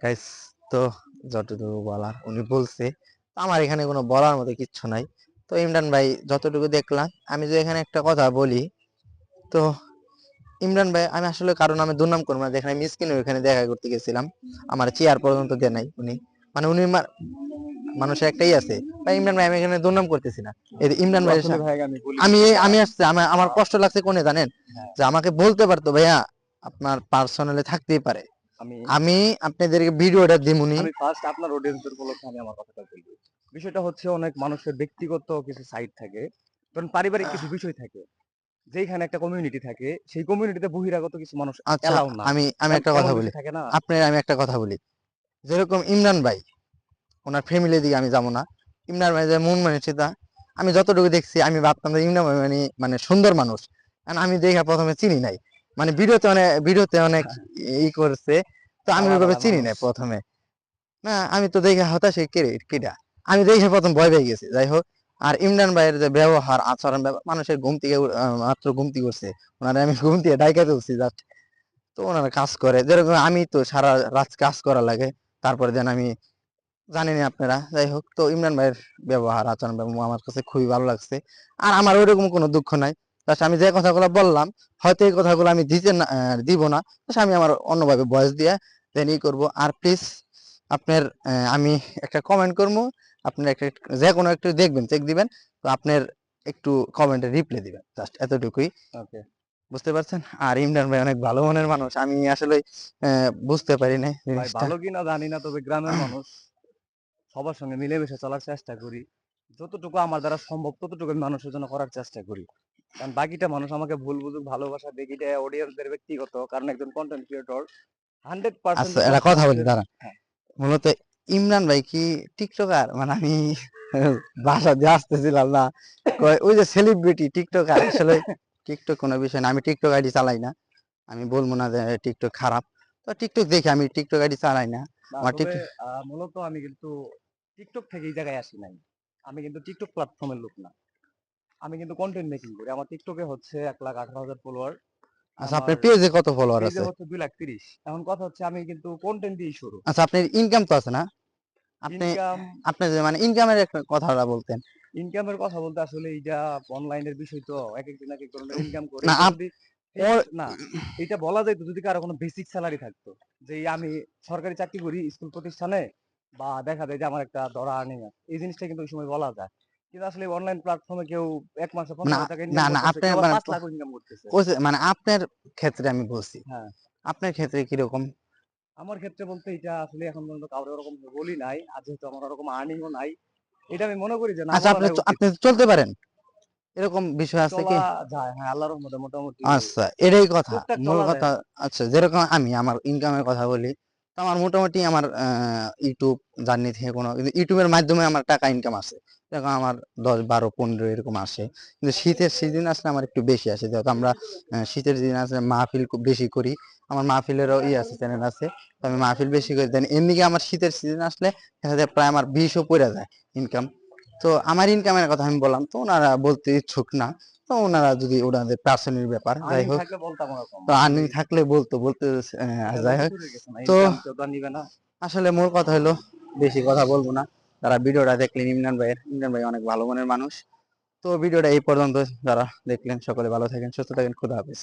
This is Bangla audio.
গাইস, তো যতটুকু বলার উনি বলছে, তো আমার এখানে কোনো বলার মতো কিচ্ছু নাই। তো ইমরান ভাই যতটুকু দেখলাম, আমি যে এখানে একটা কথা বলি, তো ইমরান ভাই আমি আসলে কারণ আমি দুর্নাম করবো না, যেখানে মিসকিনের ওখানে দেখা করতে গেছিলাম, আমার চেয়ার পর্যন্ত দেয় নাই উনি, মানে উনি মানুষের একটাই আছে ভাই। ইমরান ভাই আমি এখানে দুর্নাম করতেছি না, এই যে ইমরান ভাই আসলে ভাই আমি বলি আমি বিষয়টা। আমি আসছে আমার কষ্ট লাগছে কোনে জানেন, হ্যাঁ, যে আমাকে বলতে পারতো ভাইয়া আপনার পার্সোনালি থাকতেই পারে, আমি আমি আপনাদেরকে ভিডিওটা দিমুনি। আমি ফার্স্ট আপনার অডিয়েন্সের উপলক্ষে আমি আমার কথাটা বলবো। বিষয়টা হচ্ছে অনেক মানুষের ব্যক্তিগত কিছু সাইড থাকে, কারণ পারিবারিক কিছু বিষয় থাকে, যেখানে একটা কমিউনিটি থাকে, সেই কমিউনিটিতে বহিরাগত কিছু মানুষ আচ্ছা, এলাও না। আমি আমি একটা এমন কথা বলি, বিষয় থাকে না। আমি একটা কথা বলি, যেরকম ইমরান ভাই ওনার ফ্যামিলি দিকে আমি যাবো না, ইমরান ভাই যে মন মানসিকতা আমি যতটুকু দেখছি, আমি ভাবতাম যে ইমরান ভাই মানে মানে সুন্দর মানুষ, কারণ আমি দেখা প্রথমে চিনি নাই, মানে ভিডিওতে অনেক ই করছে, তো আমি কালা ওইভাবে কালা চিনি মানুষ। নাই প্রথমে। না, আমি তো দেখে হতাশ কেডা, আমি দেখে প্রথম ভয় পেয়ে গেছি। যাই হোক, আর ইমরান ভাইয়ের যে ব্যবহার আচরণ, মানুষের ঘুম থেকে মাত্র ঘুমতি করছে, ওনারা আমি ঘুম থেকে ডাইকা তুলছি জাস্ট, তো ওনারা কাজ করে যেরকম আমি তো সারা রাত কাজ করা লাগে, তারপরে দেন আমি জানি না আপনারা। যাই হোক, তো ইমরান ভাইয়ের ব্যবহার আচরণ আমার কাছে খুবই ভালো লাগছে, আর আমার ওইরকম কোনো দুঃখ নাই। Just আমি যে কথাগুলো বললাম, হয়তো এই কথাগুলো আমি দিতে না দিব না, Just আমি আমার অন্যভাবে ভয়েস দিয়ে দেন ই করবো। আর প্লিজ আপনার আমি একটা কমেন্ট করবো, আপনার একটা যে কোনো একটু দেখবেন, চেক দিবেন, তো আপনার একটু কমেন্টে রিপ্লাই দিবেন, জাস্ট এতটুকুই। ওকে বুঝতে পারছেন? আর ইমরান ভাই অনেক ভালো মনের মানুষ, আমি আসলে বুঝতে পারি না ভাই, জিনিসটা। ভালো কিনা জানি না, তবে গ্রামের মানুষ সবার সঙ্গে মিলেমিশে চলার চেষ্টা করি। যতটুকু আমার দ্বারা সম্ভব ততটুকু আমি মানুষের জন্য করার চেষ্টা করি। কারণ বাকিটা মানুষ আমাকে ভুল বুঝুক, ভালোবাসা দিক, এটা অডিয়েন্সদের ব্যক্তিগত। কারণ একজন কন্টেন্ট ক্রিয়েটর 100% আচ্ছা, যখন একটা কথা বলি মানুষের। দাঁড়ান, হ্যাঁ, মূলত ইমরান ভাই কি টিকটকার? মানে আমি বাসা দিয়ে আসতেছিলাম না, কয় ওই যে সেলিব্রিটি টিকটকার, আসলে টিকটক কোনো বিষয় না, আমি টিকটক আইডি চালাই না, আমি বলবো না যে টিকটক খারাপ, তো টিকটক দেখি, আমি টিকটক আইডি চালাই না, না আমার তবে টিকটক। মূলত আমি কিন্তু টিকটক থেকে এই জায়গায় আসি নাই। আমি কিন্তু টিকটক প্ল্যাটফর্মের লোক না। আমি কিন্তু কন্টেন্ট মেকিং করি। আমার টিকটকে হচ্ছে 1,18,000 ফলোয়ার। আচ্ছা, আমার আপনার পেজে কত ফলোয়ার পেজে আছে? হচ্ছে 2,30,000। এখন কথা হচ্ছে আমি কিন্তু কন্টেন্ট দিয়েই শুরু। আচ্ছা, আপনার ইনকাম তো আছে না? আপনি ইনকাম আপনি যে মানে ইনকামের একটা কথাটা বলতেন। ইনকামের কথা বলতে আসলে এইটা অনলাইনের বিষয়, তো একেকজন একেক ধরনের ইনকাম করে। না এটা যদি ওর ফিক্সড না, এটা বলা যায় তো যদি কারো কোনো বেসিক স্যালারি থাকতো, যে আমি সরকারি চাকরি করি স্কুল প্রতিষ্ঠানে, বা দেখা যায় যে আমার একটা ধরা আর্নিং আছে, এই জিনিসটা কিন্তু ওই সময় বলা যায়। কিন্তু আসলে অনলাইন প্ল্যাটফর্মে কেউ এক মাসে মানে 15,000 না ইনকাম না করতেছে, আপনার কেউ আবার মানে 5 লাখ ইনকাম করতেছে। মানে আপনার ক্ষেত্রে আমি বলছি, হ্যাঁ, আপনার ক্ষেত্রে কিরকম? আমার ক্ষেত্রে বলতে এটা আসলে এখন পর্যন্ত কাউকে ওরকম বলি নাই, আর যেহেতু আমার ওরকম আর্নিংও নাই, এটা আমি মনে করি যে না আচ্ছা, বলাটাই উচিত। আপনি চলতে পারেন, এরকম বিষয় আছে কি? চলা যায়, হ্যাঁ, আল্লাহর রহমতে মোটামুটি আচ্ছা, এটাই কথা, টুকটাক মূল চলা যায় কথা। আর কি। আচ্ছা, যেরকম আমি আমার ইনকামের কথা বলি, তো আমার মোটামুটি আমার ইউটিউব জার্নি থেকে কোনো, কিন্তু ইউটিউবের মাধ্যমে আমার টাকা ইনকাম আছে, যেরকম আমার 10, 12, 15 এরকম আসে, কিন্তু শীতের সিজন আসলে আমার একটু বেশি আসে, যেহেতু আমরা শীতের সিজন আসলে মাহফিল খুব বেশি করি, আমার মাহফিলেরও আছে, চ্যানেল আছে, তো আমি মাহফিল বেশি করি, দেন এমনিকে আমার শীতের সিজন আসলে দেখা যায় প্রায় আমার 20ও পড়ে যায় ইনকাম। তো আমার ইনকামের কথা আমি বললাম, তো ওনারা বলতে ইচ্ছুক না, তো ওনারা যদি ওনাদের পার্সোনাল ব্যাপার, যাই আর্নিং হোক, থাকলে বলতাম ওরকম তো আসলে। আর্নিং থাকলে বলতো বলতে এটা যাই নতুন হোক। শুরু হয়ে গেছে না, তো ইনকাম কেউ তো আর নিবে না। আসলে মূল কথা হলো, বেশি কথা বলবো না, যারা ভিডিওটা দেখলেন ইমরান ভাই অনেক ভালো মনের মানুষ, তো ভিডিওটা এই পর্যন্ত, যারা দেখলেন সকলে ভালো থাকেন, সুস্থ থাকেন, খুদা হাফেজ।